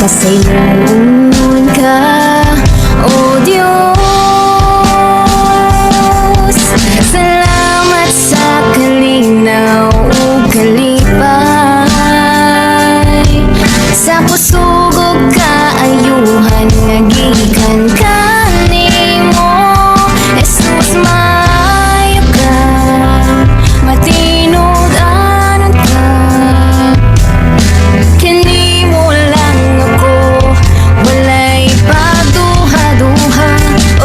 Mapasayloon ka, O Diyos. Salamat sa kalinaw ug kalipay. Sa kusugog kaayuhan nga gikan kanimo, Jesus, maayo ka, matinud anon ka. Kanimo lang ako, walay pagduha-duha.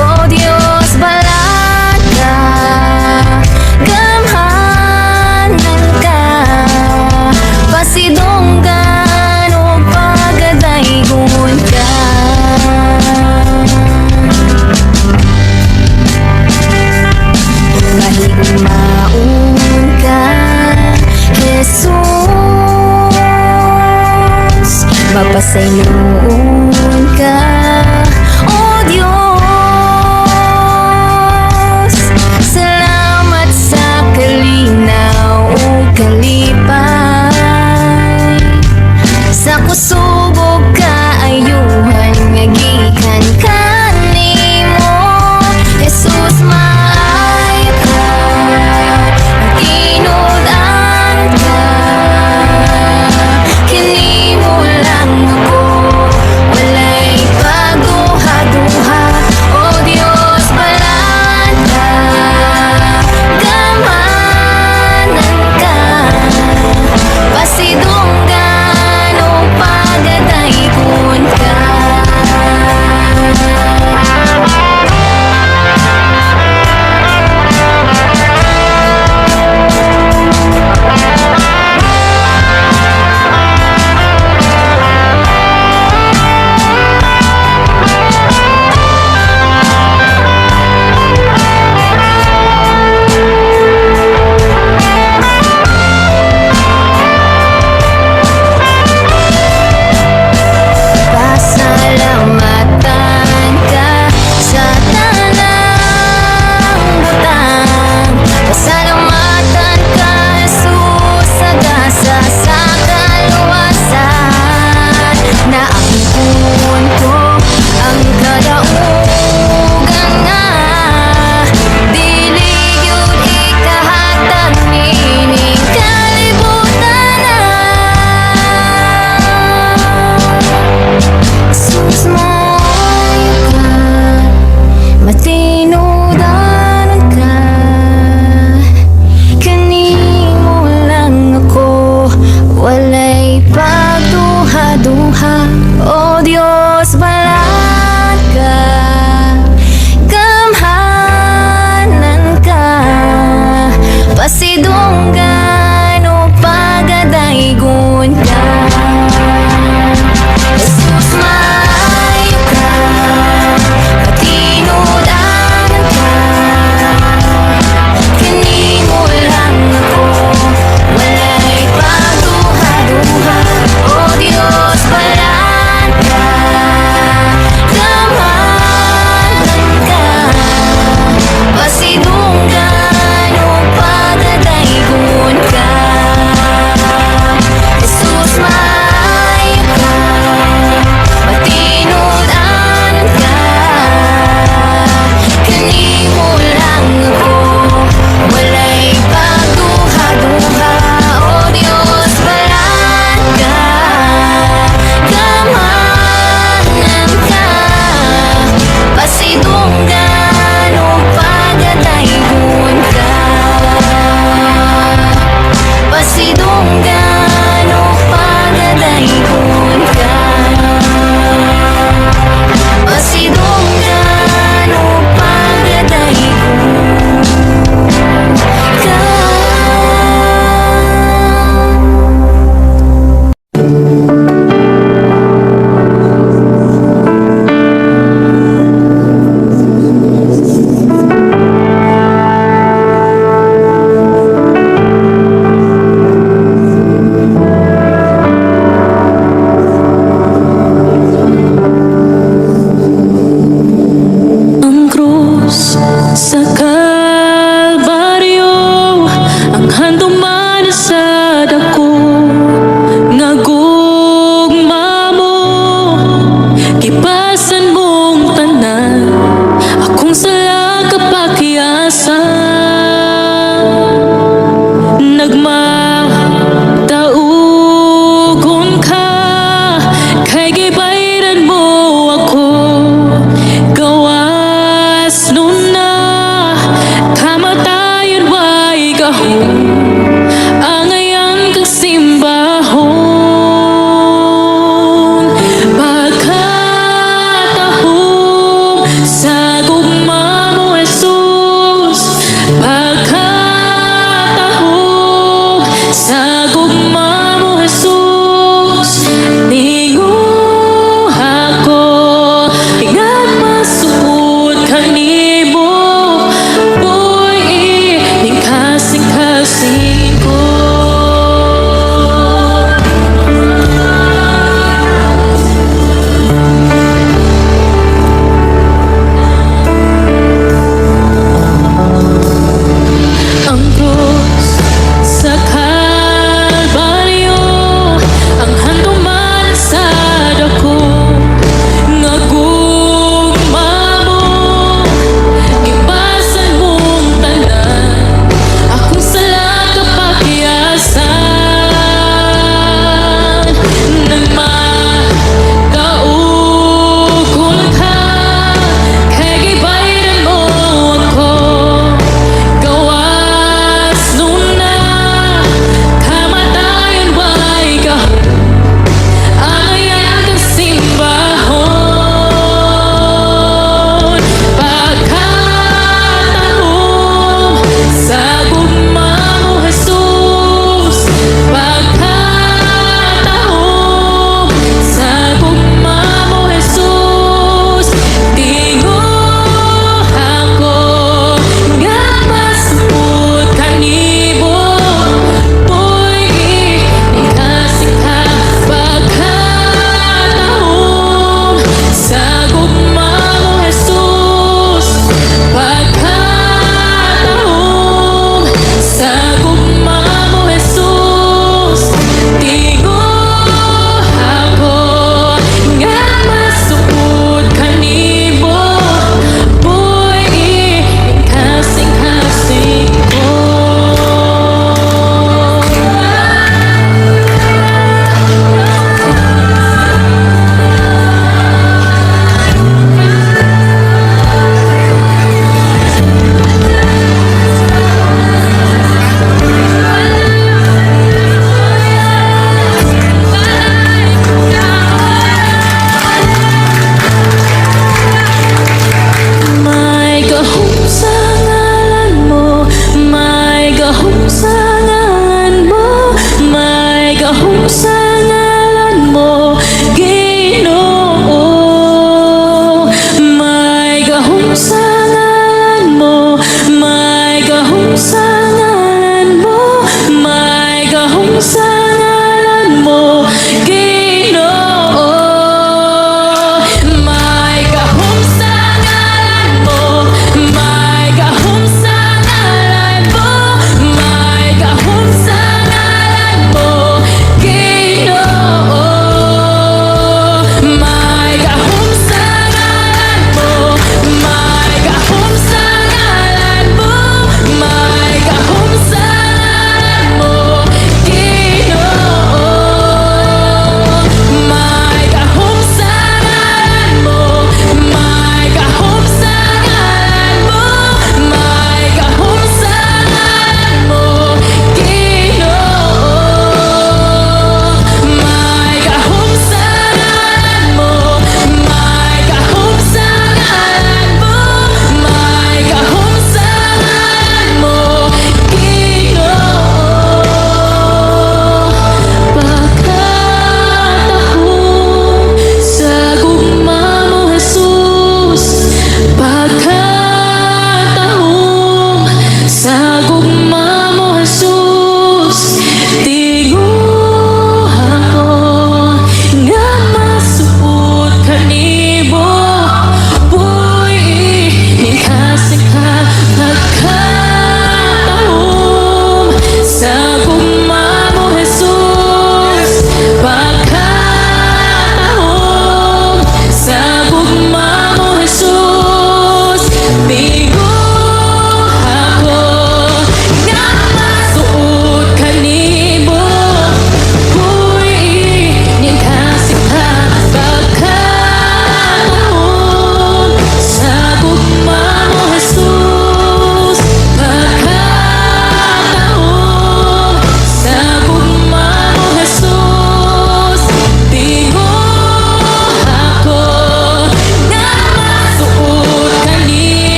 O Dios, balag ka, gamhanan ka, pasidonggan o pagadaygon ka. Mahigmaon ka, Jesus. Mapasayloon ka, O Diyos. Salamat sa kalinaw ug kalipay. Sa kusugog kaayuhan nga gikan kanimo, Jesus, maayo ka, matinud-an ka. Kanimo lang ako,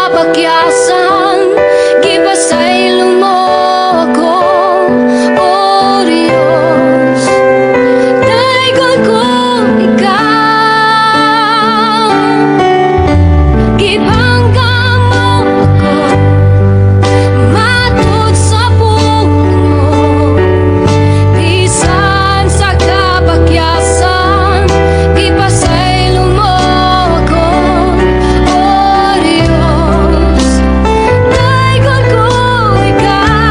kapakyasan, gipasay lumo ako, o Diyos. Daigol ko ikaw, gibangga mo ako, matud sa puno, bisan sa kapakyasan, gipasay lumo ako, o Diyos. Daigol ko ikaw.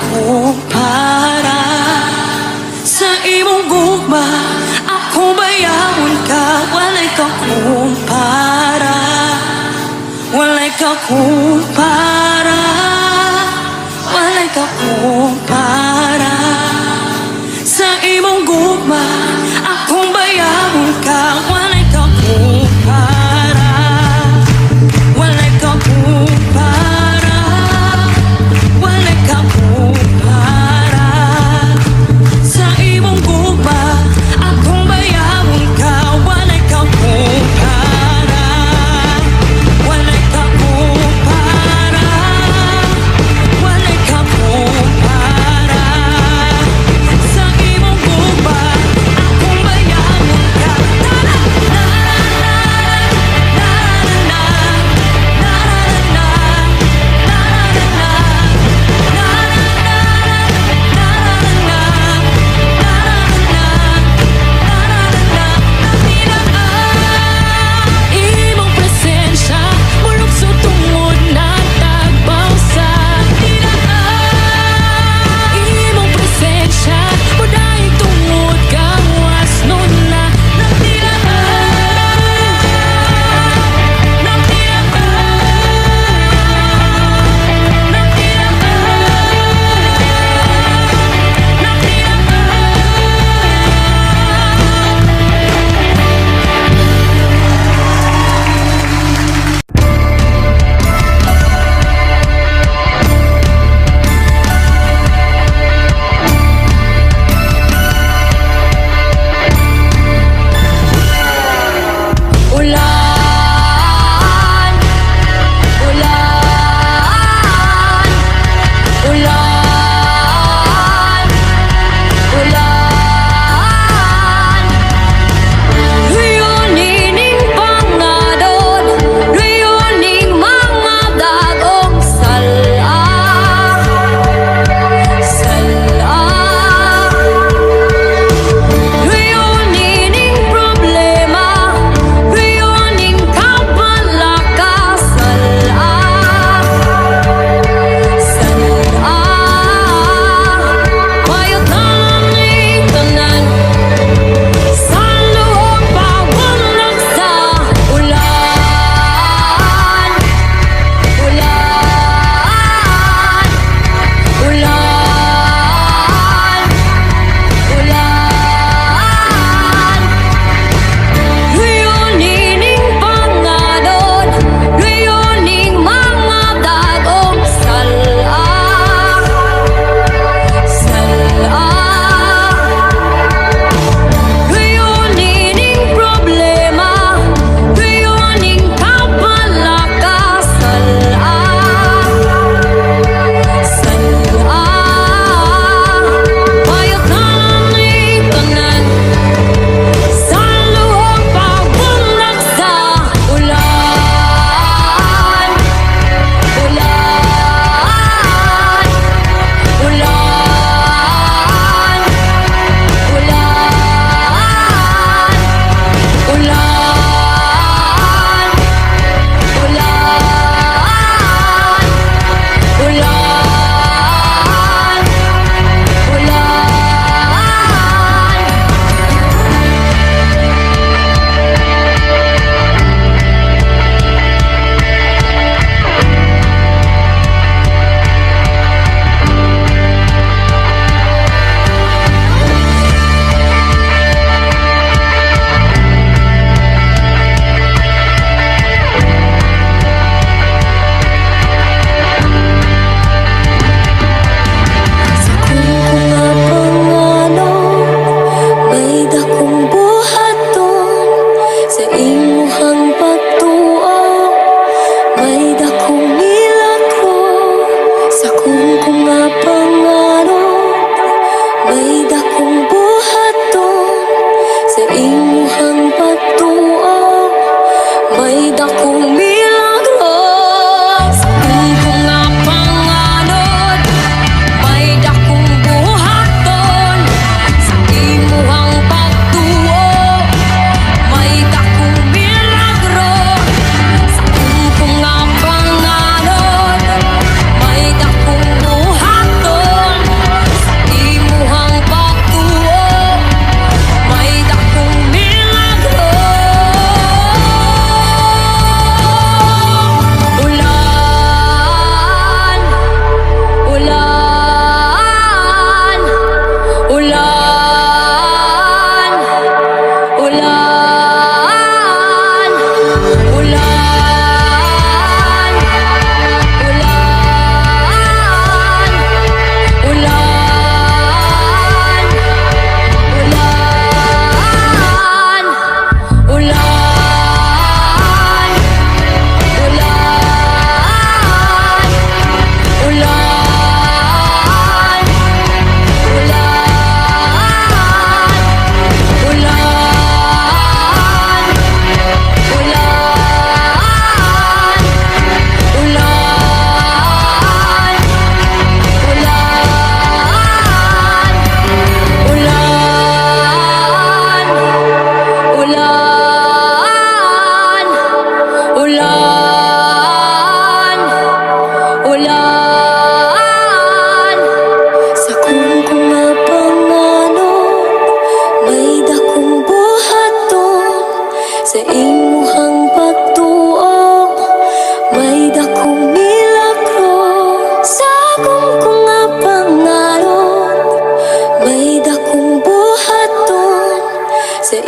kumpara sa imong gugma. Ako bayawon ka, walay ka kumpara. Walay ka kumpara, walay ka kumpara sa imong gugma. Akong bayawon ka, walay ka kumpara. Walay ka kumpara, walay ka kumpara sa imong gugma. Akong bayawon ka, walay ka kumpara. Walay ka kumpara, walay ka kumpara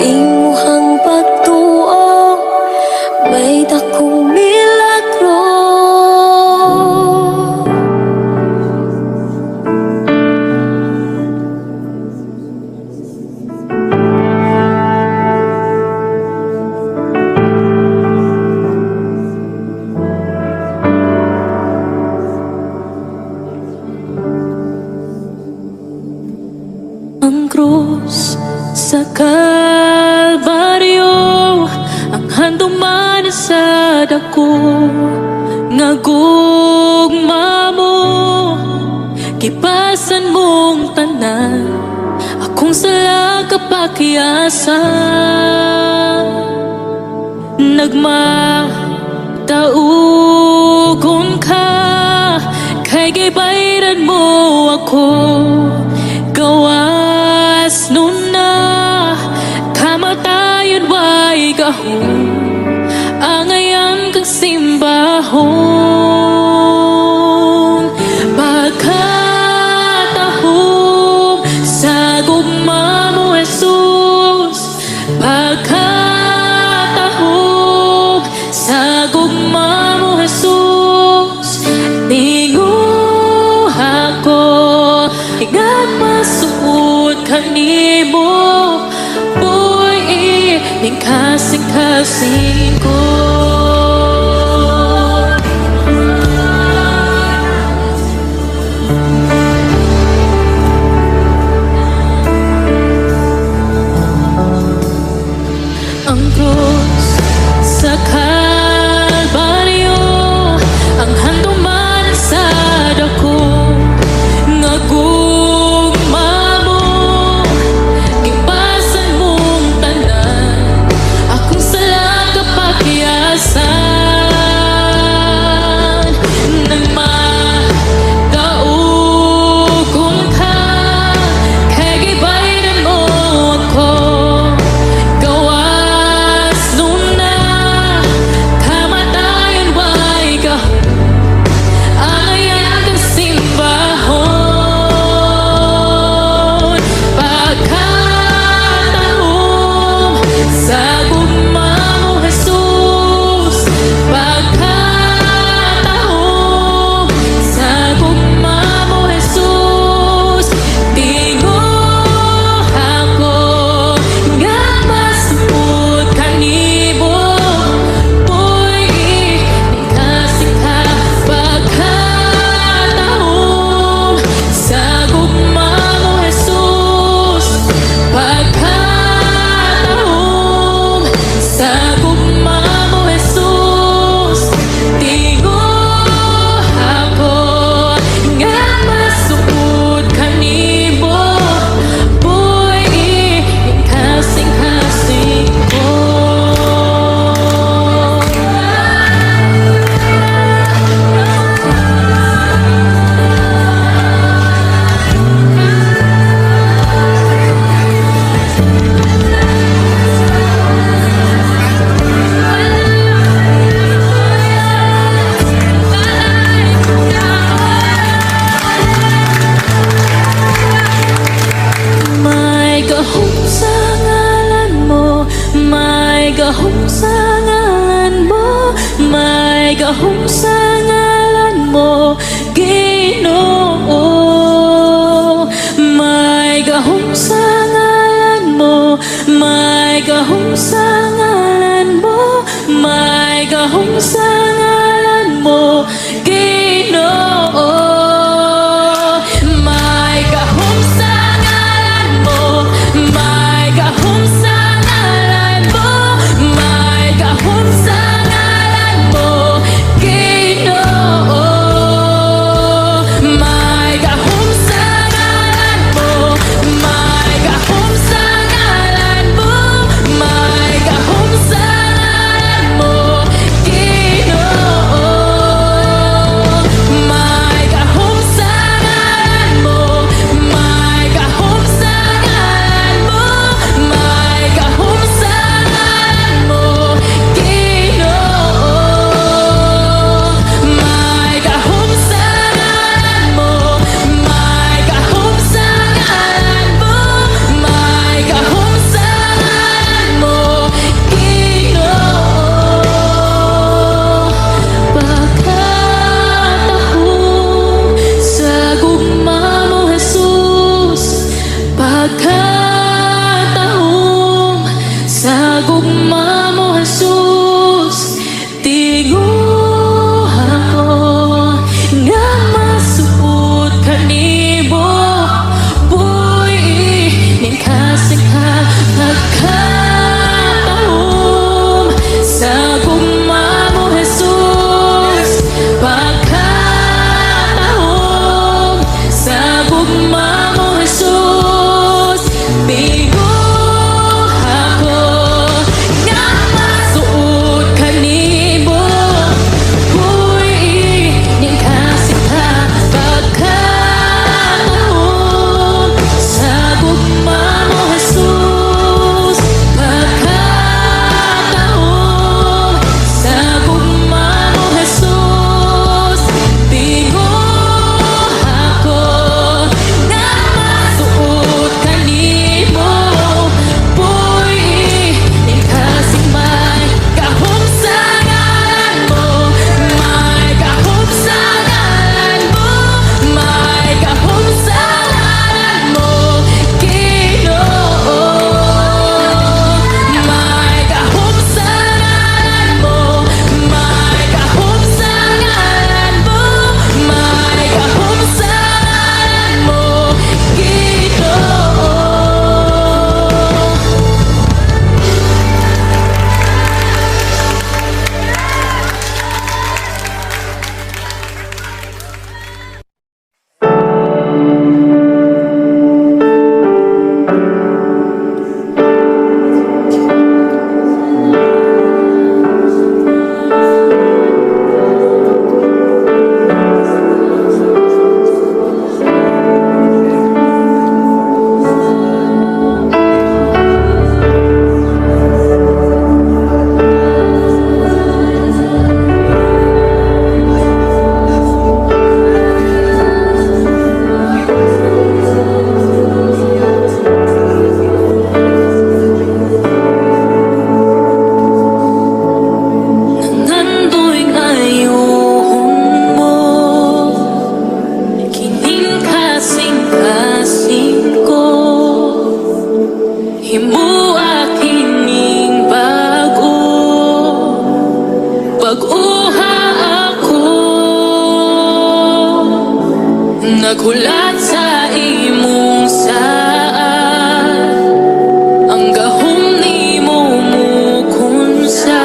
Imuhang pagtuo may dakong milagro. Ang krus sa Kalbaryo, ang handong manis sa dako, nga gugma mo, kipasan mong tanan, akong sala kapakiyasan. Nagmataugon ka, kay gibayran mo ako, gawas nun na kamatayon way gahom, angayan kang simbahon. Pagkatahom sa gugma mo, Jesus, pagkatahom sa gugma mo, Jesus, tinguh ako nga masuot kanimo, boy, ning kasing-kasing ko. Ang krus sa Kalbaryo, ang handong manis sa dako, nga gugma mo, kipasan mong tanan, akong sala kapakiyasan. Nagmataugon ka, kay gibayran mo ako, gawas nun na kamatayon way gahom, angayan kang simbahon. Pagkatahom sa gugma mo, Jesus, pagkatahom sa gugma mo, Jesus, tinguh ako nga masuot kanimo, boy, ning kasing-ka. Pagkatahom sa gugma mo, Jesus, pagkatahom sa gugma mo, Jesus, tinguh ako nga masuot kanimo, boy, ning kasing-kasing ko. May gahom sa ngalan mo, may gahom sa ngalan mo, may gahom sa ngalan mo, Ginoo. May gahom sa ngalan mo, may gahom sa ngalan mo, may gahom sa ngalan mo, Ginoo. May gahom sa ngalan mo, may gahom sa ngalan mo, may gahom sa ngalan mo, Ginoo. May gahom sa ngalan mo, may gahom sa ngalan mo, may gahom sa ngalan mo, Ginoo. Nagulat sa imong saad, ang gahom nimo mukunsa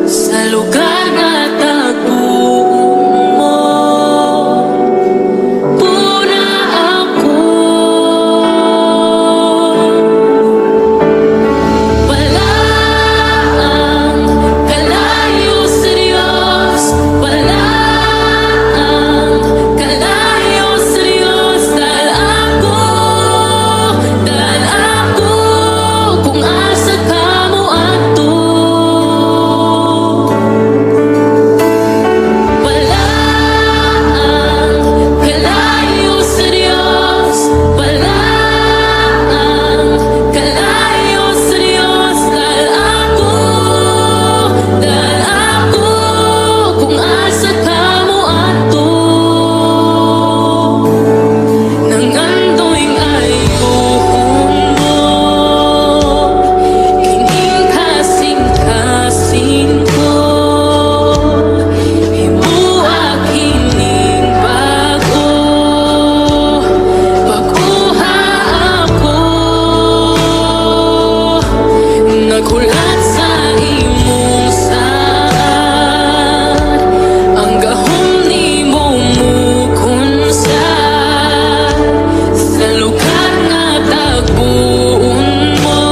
sa lugar nga tagpuon mo. Puna ako, wala ang kalayo sa Diyos, wala ang kalayo sa Diyos. Dahil ako kung asa ka mo ato. Wala ang kalayo sa Diyos, wala ang kalayo sa Diyos. Dahil ako kung asa ka mo ato. Nang ando'y ayuhon mo, kining kasing-kasing ko, himuak kining bago, baguha ako. Nagulat sa imong saad, ang gahom nimo mukunsa sa lugar nga tagpuon mo.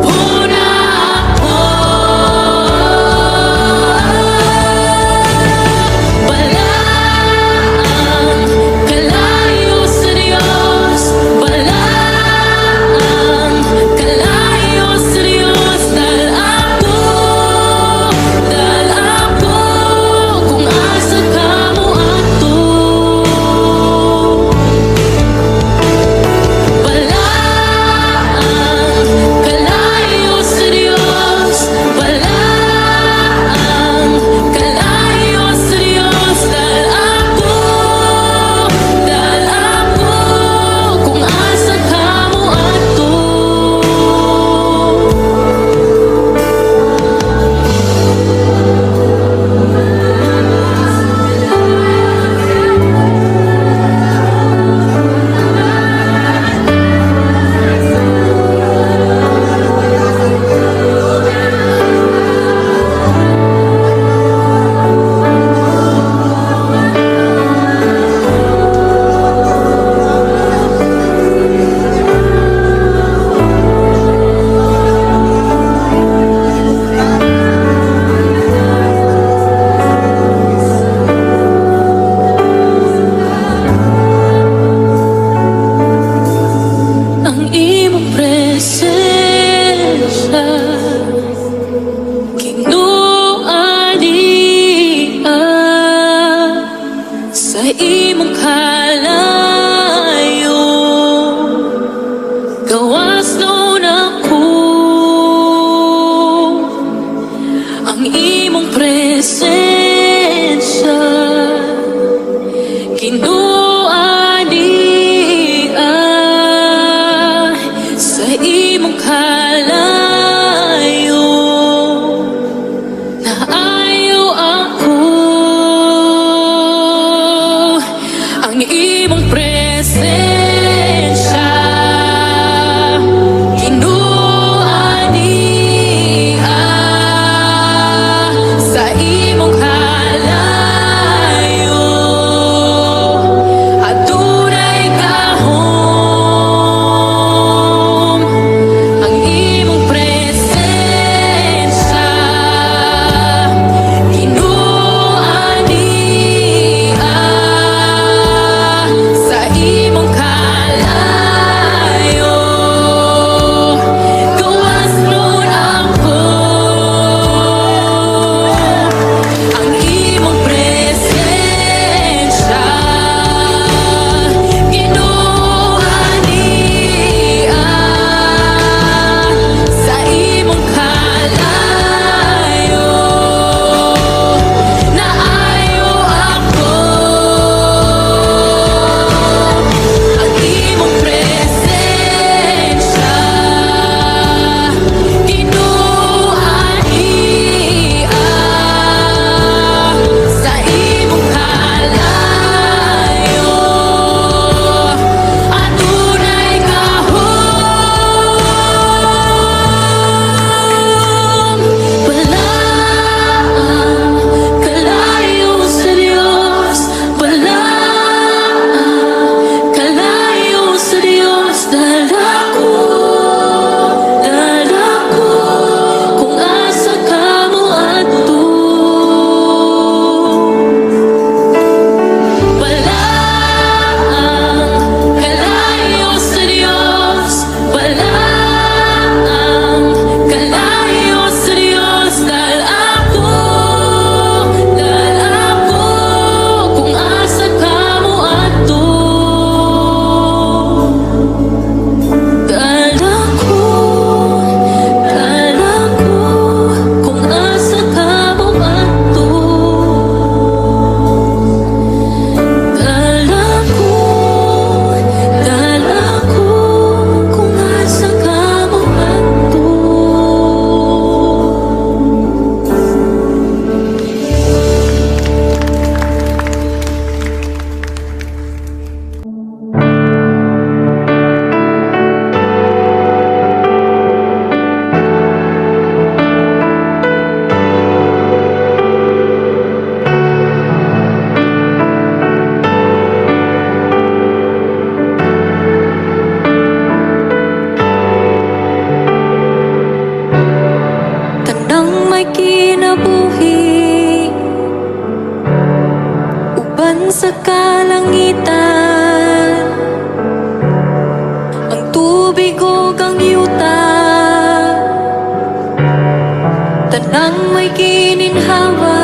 Puna ako, wala ang kalayo sa Diyos, wala ang kalayo sa Diyos. Dahil ako kung asa ka mo ato. Wala ang kalayo sa Diyos, wala ang kalayo sa Diyos. Dahil ako kung asa ka mo ato. Ang imong presensya kinuanian sa imong kalayo. Gawas nun ako, ang imong presensya kinuanian sa imong kalayo. Naayo ako, ang imong presensya kinuanian sa imong kalayo. Adunay gahom, ang imong presensya may kinabuhi uban sa kalangitan, ang tubig o ang yuta, tanang may gininhawa.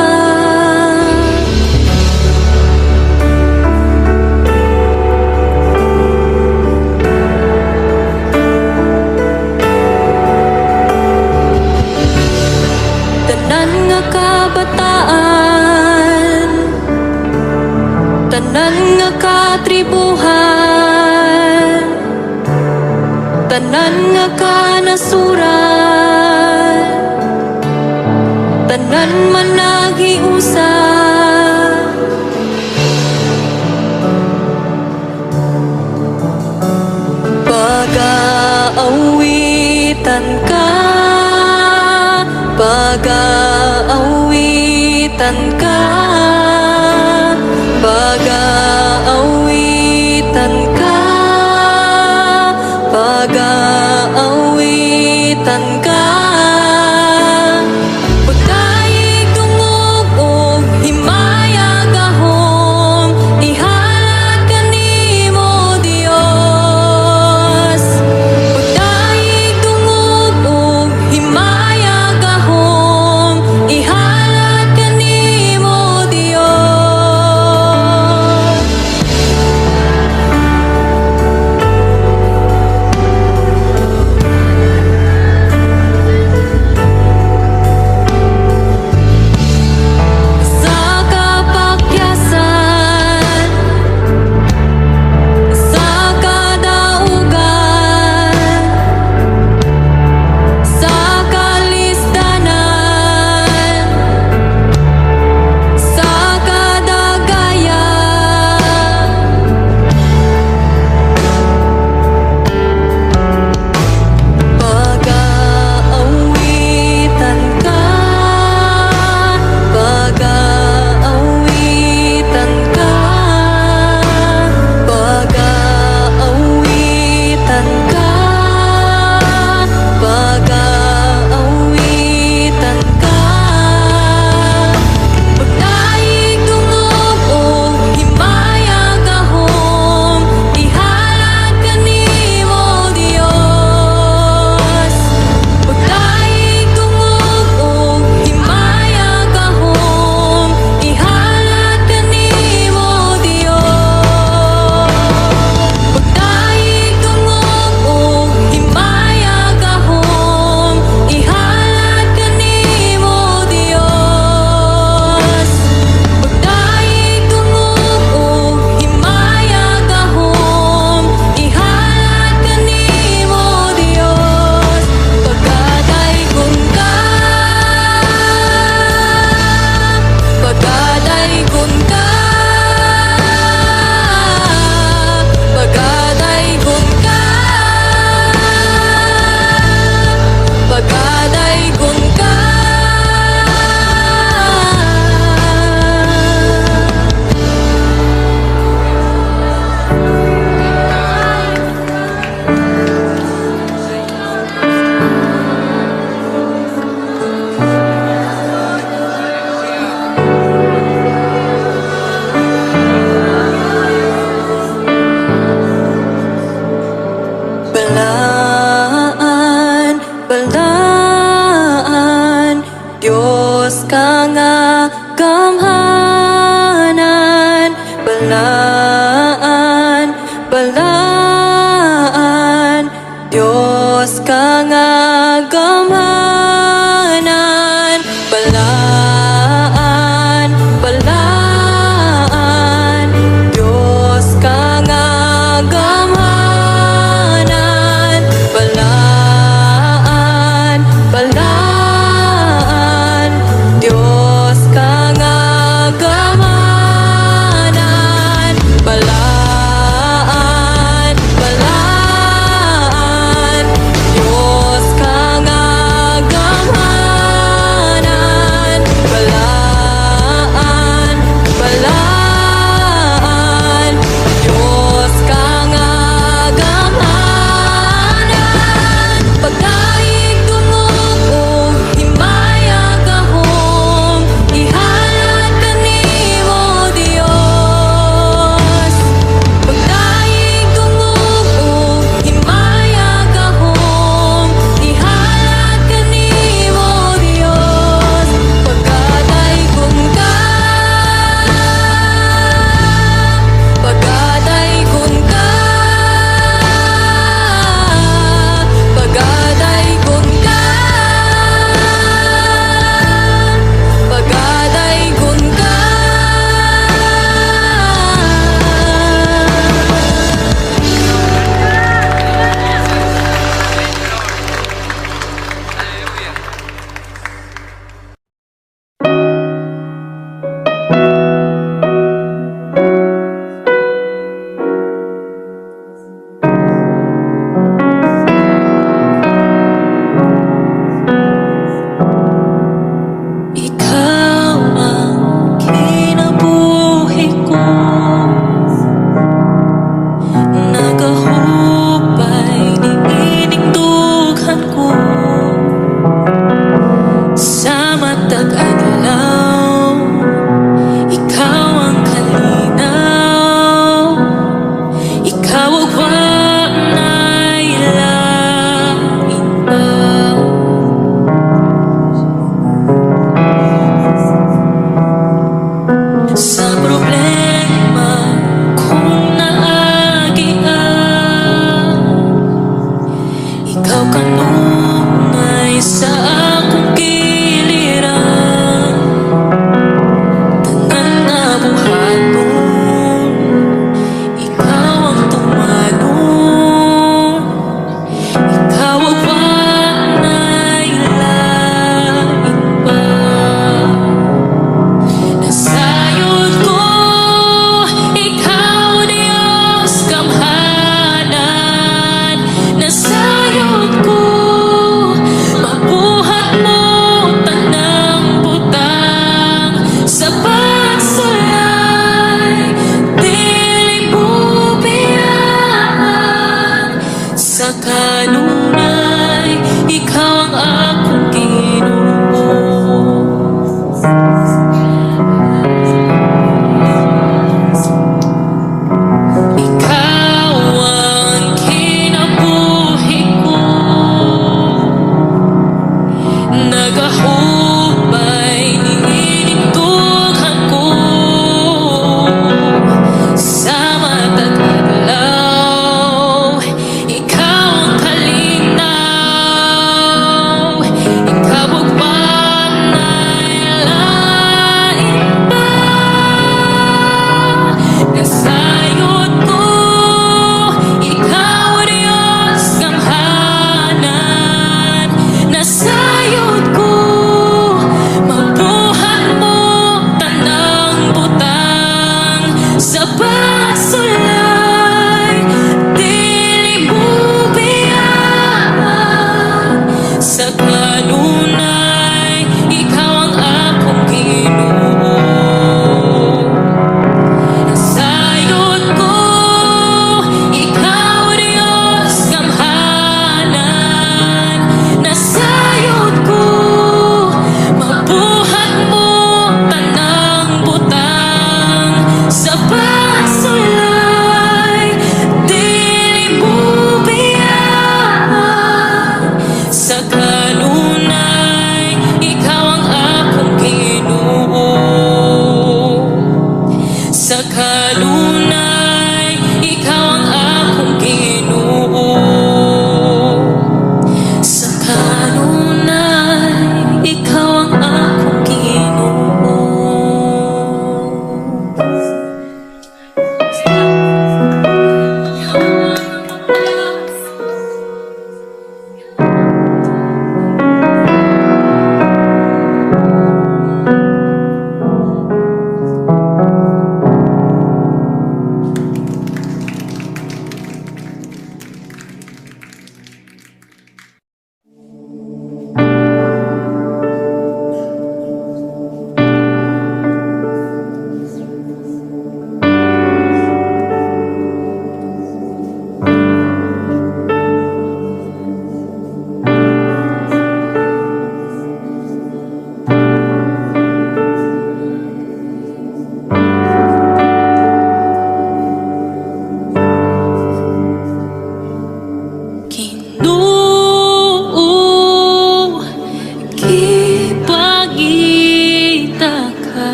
Tanan nga kabataan, tanan nga katribuhan, tanan nga kanasuran, tanan man nagiusa. Pag-aawitan ka, pag-aawitan ka, pag-aawitan ka, pag-aawitan ka. Pagkaig tungog og himaya gahom, ihalad kanimo Dios. Pagkaig tungog og himaya gahom, ihalad kanimo Dios. Sa kapakyasan, sa kadaugan, sa kalisdanan, sa kadagayan, pag-aawitan ka, pag-aawitan ka, pag-aawitan ka, pag-aawitan ka. Pagdaig tungog og himaya gahom, ihalad kanimo Dios. Pagdaig tungog og himaya gahom, ihalad kanimo Dios. Pagdaig tungog og himaya gahom, ihalad kanimo Dios. Pagdaig tungog og himaya gahom, ihalad kanimo Dios. Pagkadaigon ka, pagkadaigon ka, pagkadaigon ka, pagkadaigon ka. Balaan, balaan, Diyos ka nga gamhanan. Balaan, balaan, Diyos ka nga gamhanan. Balaan, balaan, Diyos ka nga gamhanan. Balaan, balaan, Diyos ka nga gamhanan. Balaan, balaan, Diyos ka nga gamhanan. sa akong giliran. Tanan na buhaton, ikaw ang tumanong. Ikaw ang panay lain pa. Nasayod ko, ikaw Diyos kamhanan. Nasayod ko, mabuhay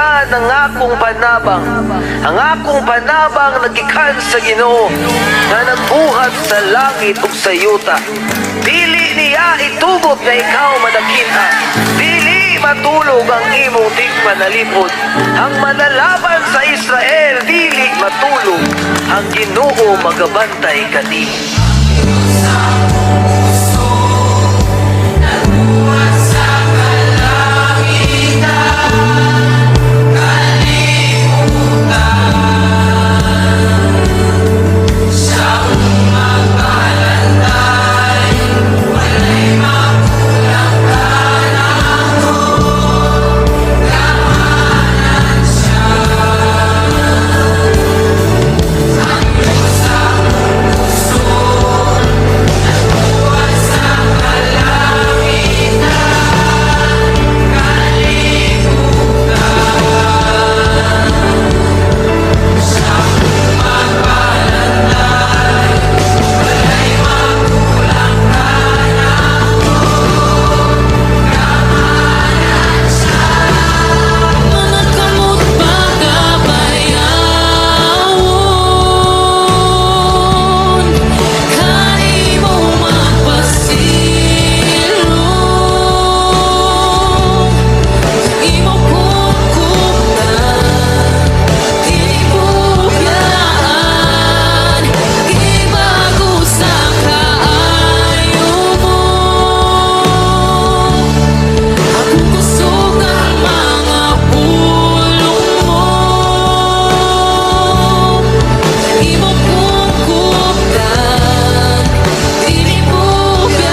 yan ang akong panabang. Ang akong panabang nagikan sa Ginoo nga nagbuhat sa langit ug sa yuta. Dili niya itugot na ikaw madakita. Dili matulog ang imong tigmanalipod. Ang manalaban sa Israel dili matulog. Ang Ginoo magabantay kanimo. Managkamot pagkabayawon, kanimo magpasilong. Imo kong kuptan, tinibugyan, ibago sa kaayo mo. Akong kusog ang mga pulong mo. Imo kong kuptan, tinibugyan,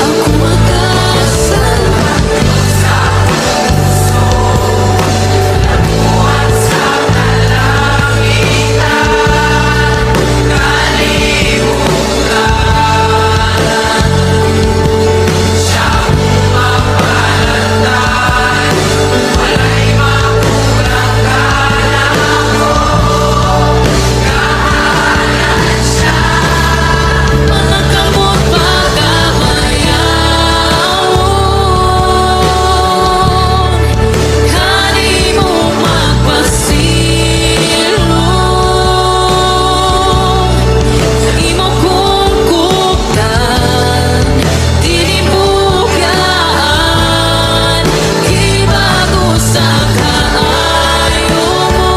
ako magkasal. Managkamot pagkabayawon, kanimo magpasilong. Imo kong kuptan, tinibugyan, ibago sa kaayo mo.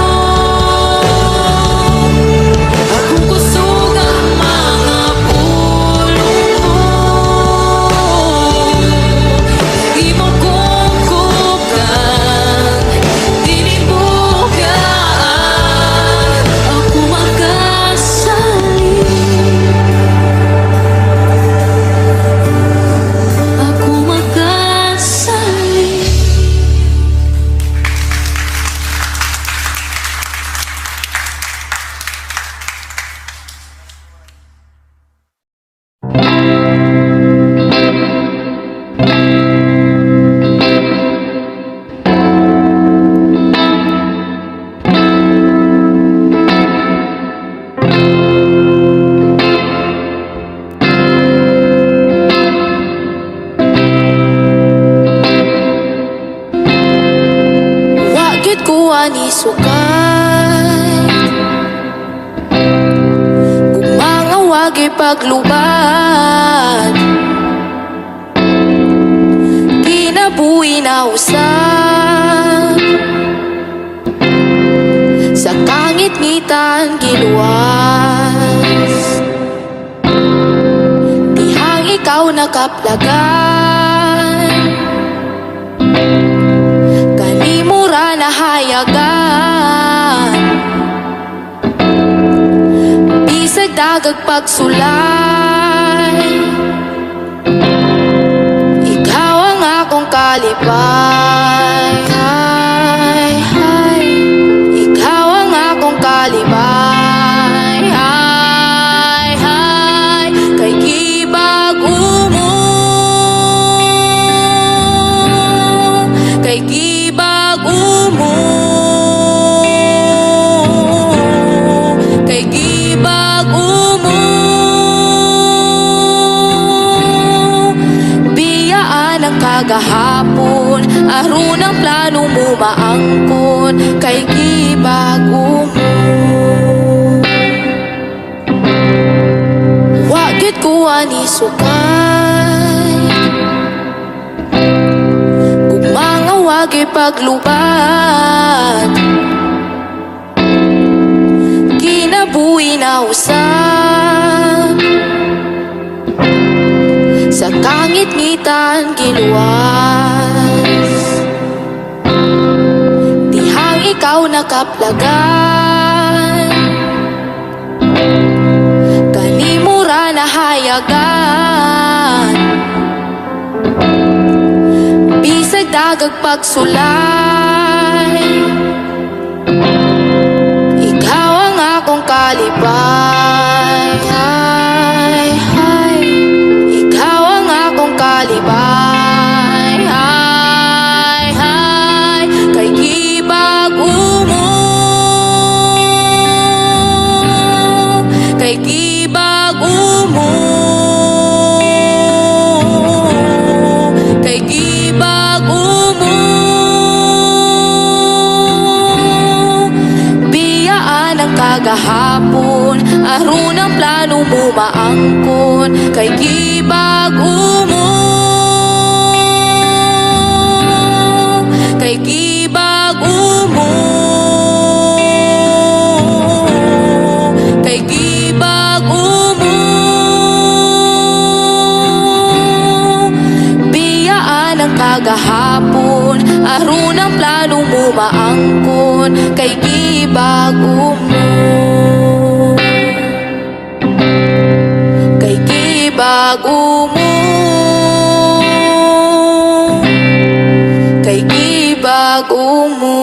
Akong kusog ang mga pulong mo. Imo kong kuptan, tinibugyan, ako magkasali. Ako magkasali. Wagit ko ani sukay, kung mga wagi paglubad, kinabuhi na usap, sa kangit-ngitan giluwas. Dihang ikaw nakaplagan, kanimura na hayagan. Bisag dagag pagsulay, ikaw ang akong kalipay. Ikaw ang akong kalipay. Kay gibago mo, kay gibago mo, kay gibago mo. Biyaan ang kagahapon, aron ang plano mo. mo maangkon kay gibago mo. Wa gyud ko ani sukay, gugma nga wagi paglubat, kinabuhi na usab sa kangit-ngitan giluwas. Dihang ikaw nakaplagan, kanimura na hayagan, bisag dagag pagsulay, ikaw ang akong kalipay. Ikaw ang akong kalipay. Kay gibago mo, kay gibago mo, kay gibago mo. Biyaan ang kagahapon, aron ang plano mo maangkon kay gibago mo, kay gibago mo, kay gibago mo. Biyaan ang kagahapon, aron ang plano mo maangkon kay gibago mo, kay gibago mo, kay gibago mo.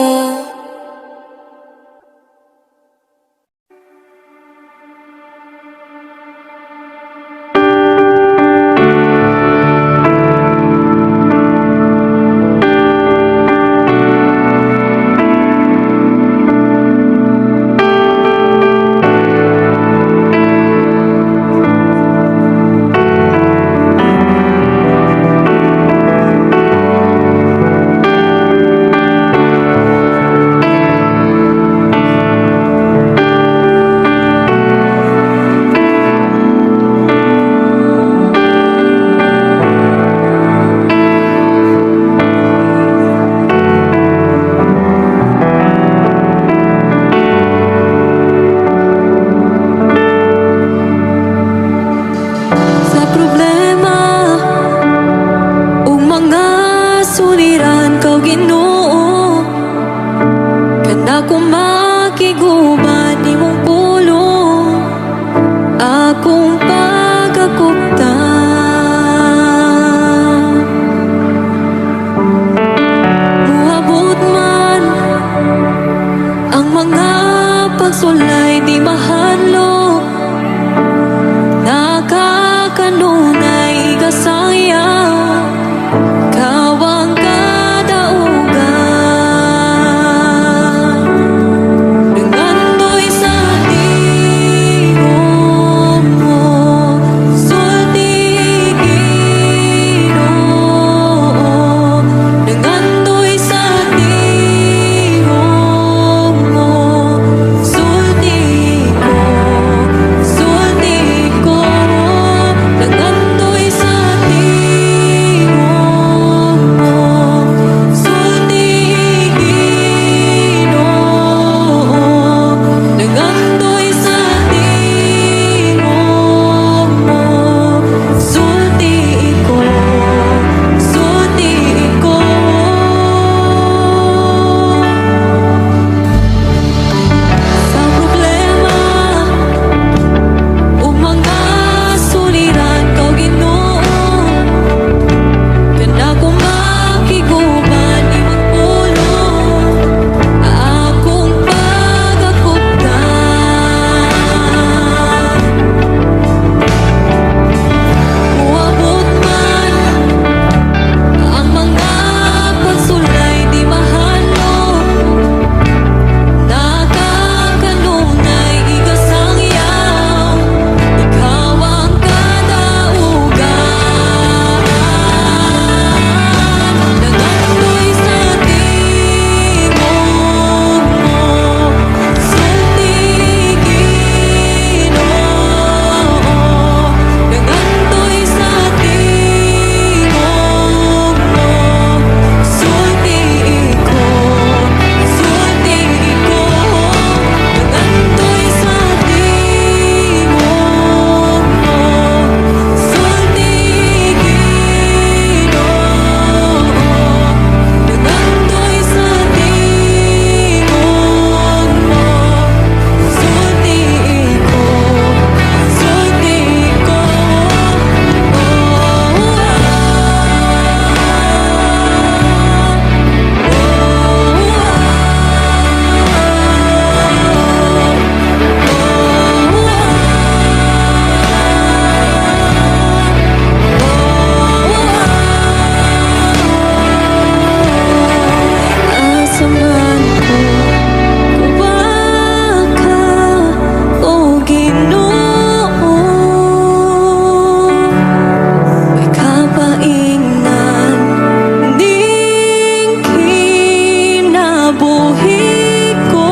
kinabuhi ko.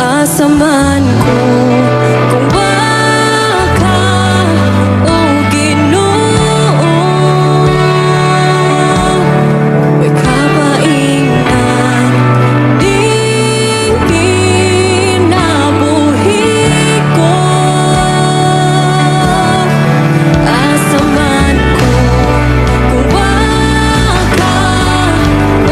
Asaman ko kung baka o Ginoo, may kapaingan ding kinabuhi ko. Asaman ko kung baka o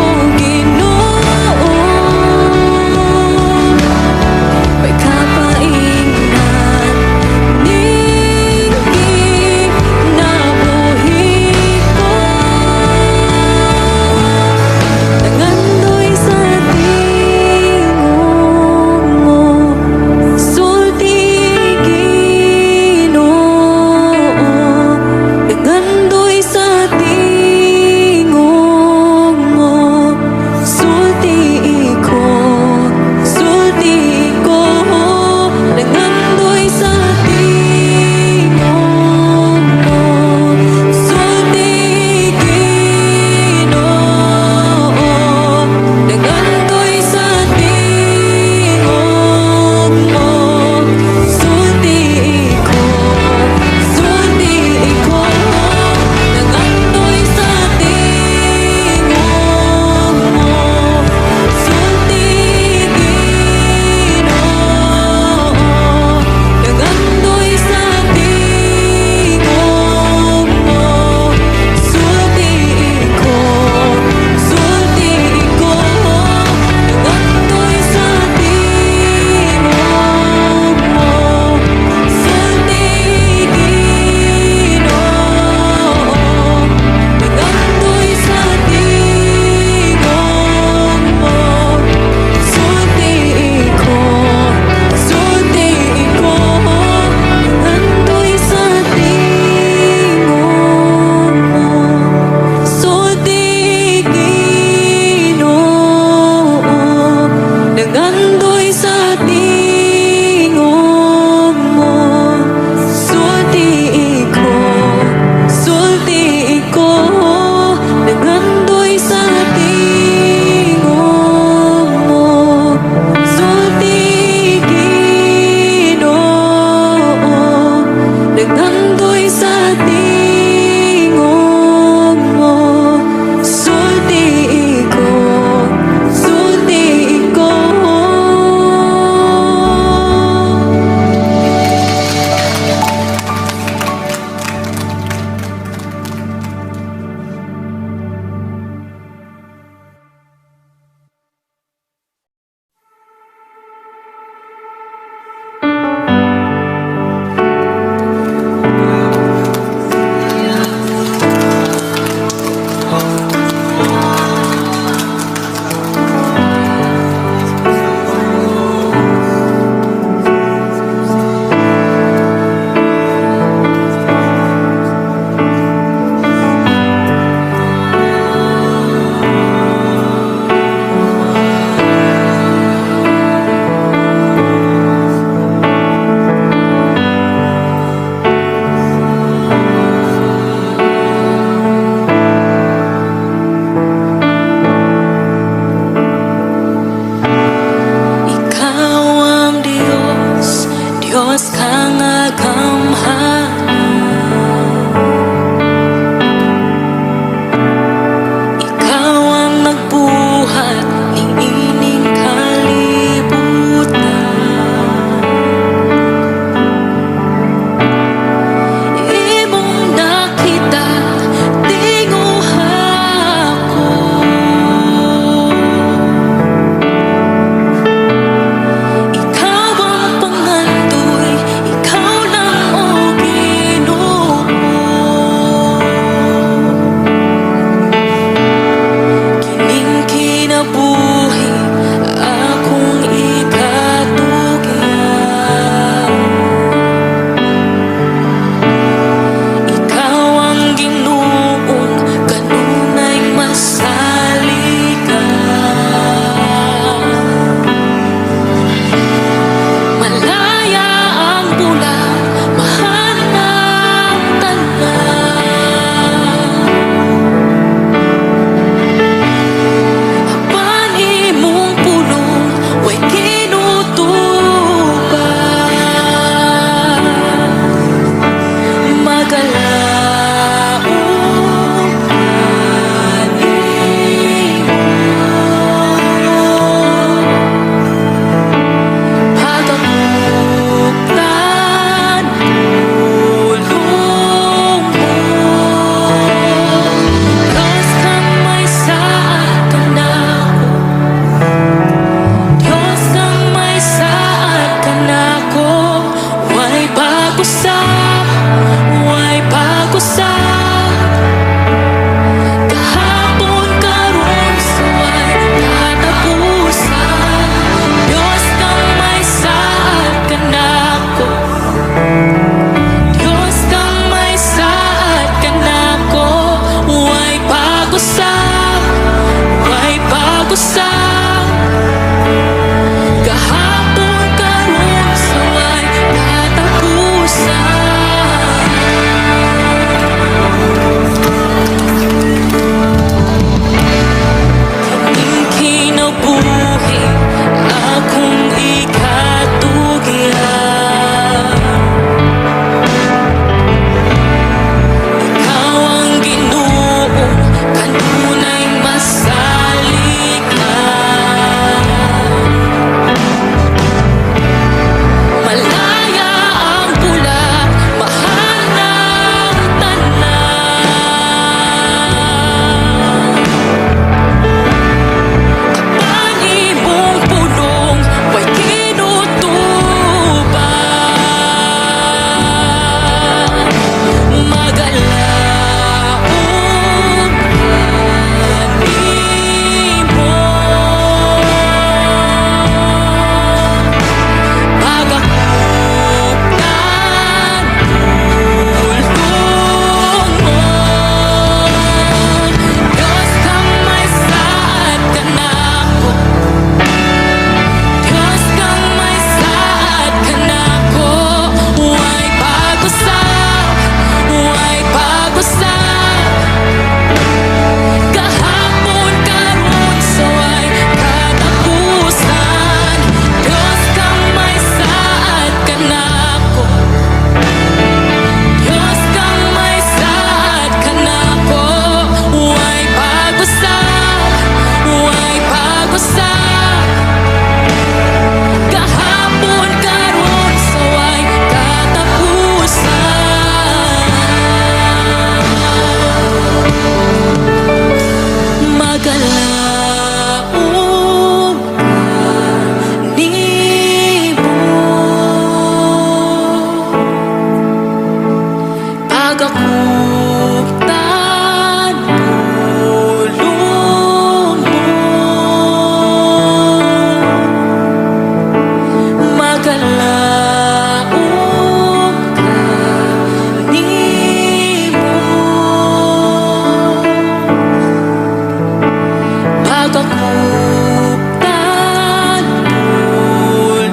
dakuptan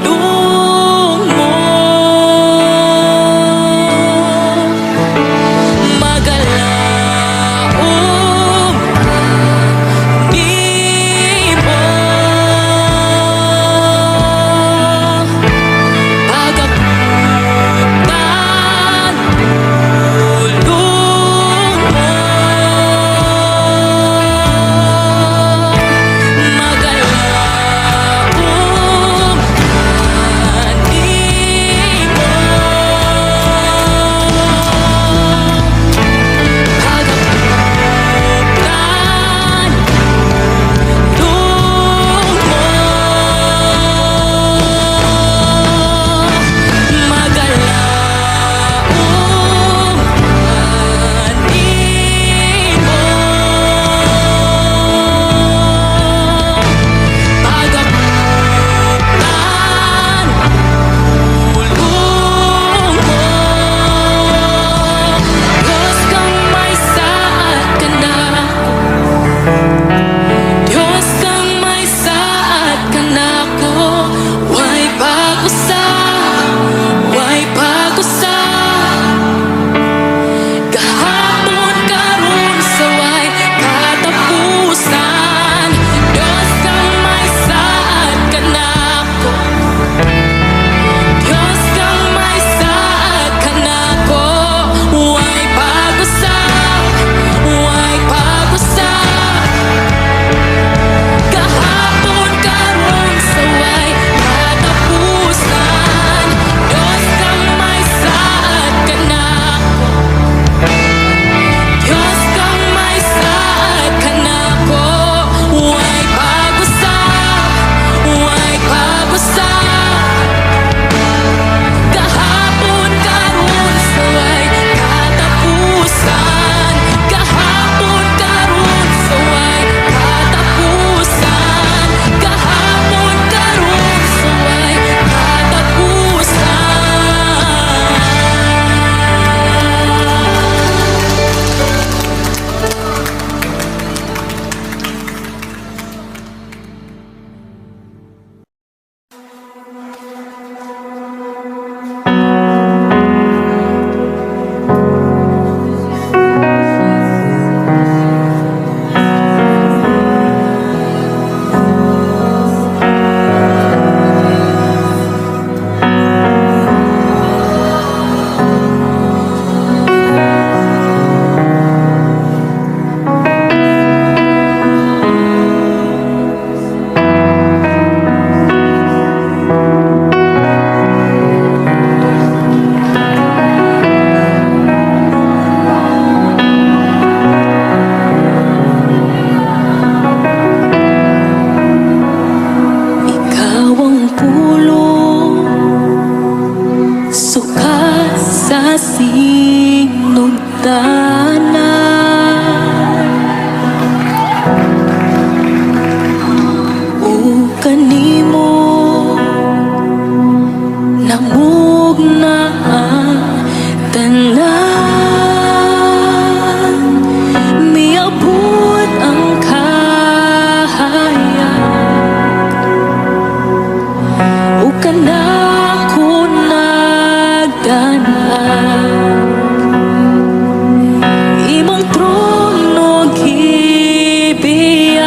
tulong mo. Magalaom di mo pagakutan tulong mo. Magalaom di mo pagakutan tulong mo. Magalaom di mo pagakutan tulong mo. Diyos kang may saat ka na, Diyos kang may saat ka na ko. Way bago sa kahapon karon sa way katapusan. Diyos kang may saat ka na ko, Diyos kang may saat ka na ko. Way bago sa kahapon karon sa way katapusan. Diyos kang may saat ka na ko, Diyos kang may saat ka na ko. Way bago sa kahapon karon sa way katapusan. Kahapon karon sa way katapusan. Kahapon karon sa way ikaw ang pulong sukat sa sinugdanan. O kanimo namugna ang tanan, miabot ang kahayag. O kanako nagdanag, imong trono gibiyagan.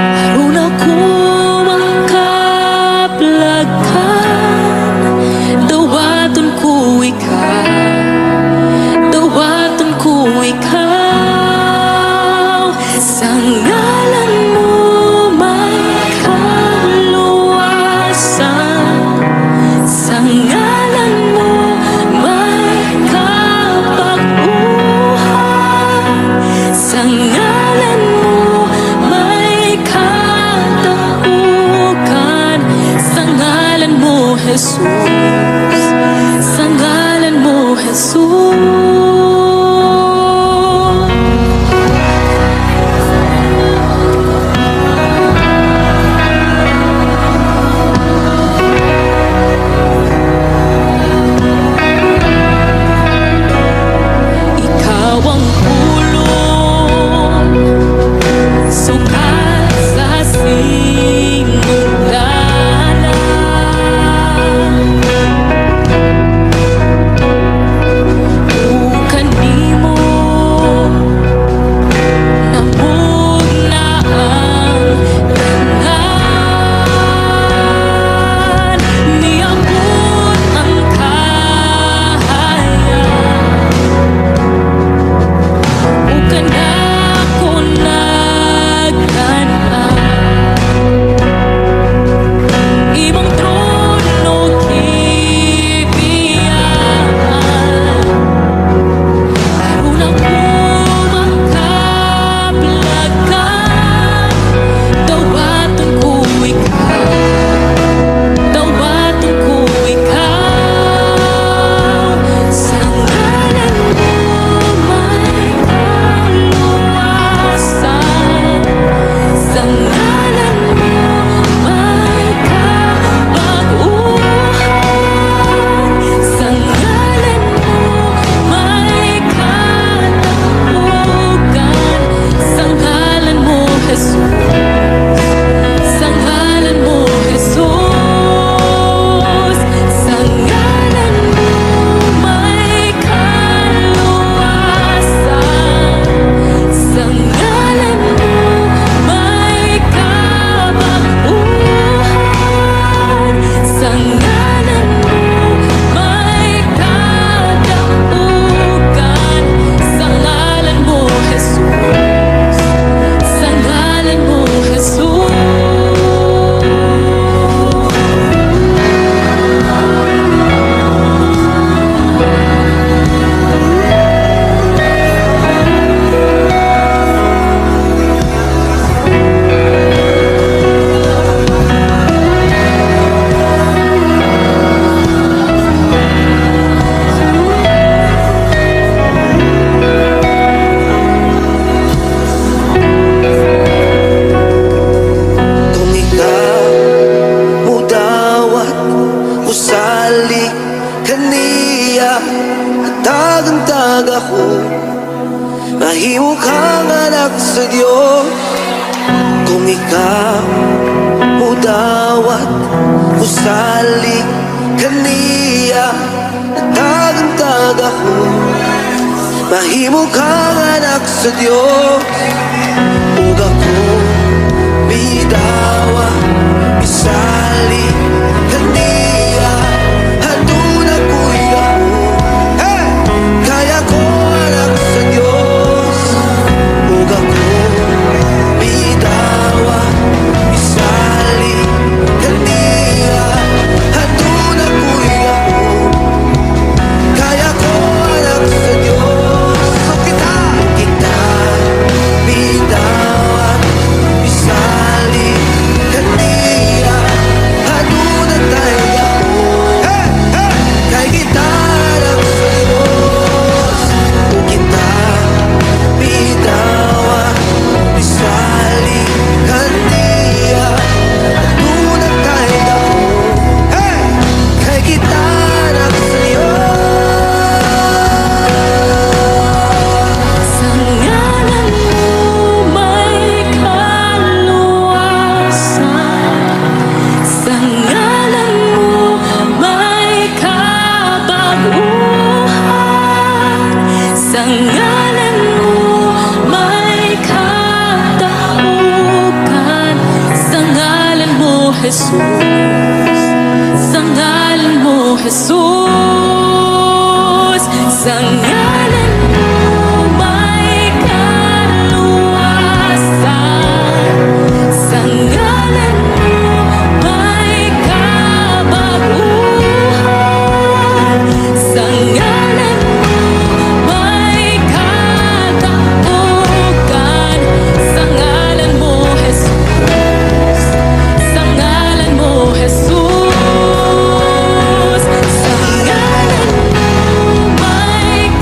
Aron ako makaplagkan, dawaton ko ikaw. Sa ngalan mo may kaluwasan, sa ngalan mo may kapaguhan, sa ngalan mo may kataukan. Sa ngalan mo Jesus, sa ngalan mo Jesus. Ikaw ang pulong kang anak sa Diyos. Kung ikaw udawat usali kaniya nagtagantag ako, mahimo kang anak sa Diyos. Ug ako bidawa bisali kaniya haduna ko'y ako. Hey! Kaya ko anak sa Diyos. Ug ako bidawa bisali kaniya haduna ko'y ako. Kaya ko anak sa Diyos. So kita bidawa bisali kaniya haduna tayo ako. Hey! Hey! Kay kita anak sa Diyos. O kita bidawa bisali kaniya haduna tayo ako. Hey! Kay kita anak sa Diyos. Sa ngalan mo may kaluwasan, sa ngalan mo may kabaguhan, sa ngalan mo may katapukan, sa ngalan mo Jesus, sa ngalan mo Jesus, sa ngalan mo may kaluwasan, sa ngalan mo may kabaguhan, sa ngalan mo may katapukan, sa ngalan mo Jesus, sa ngalan mo Jesus, sa ngalan mo may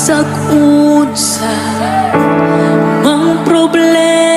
bisag unsa mang problema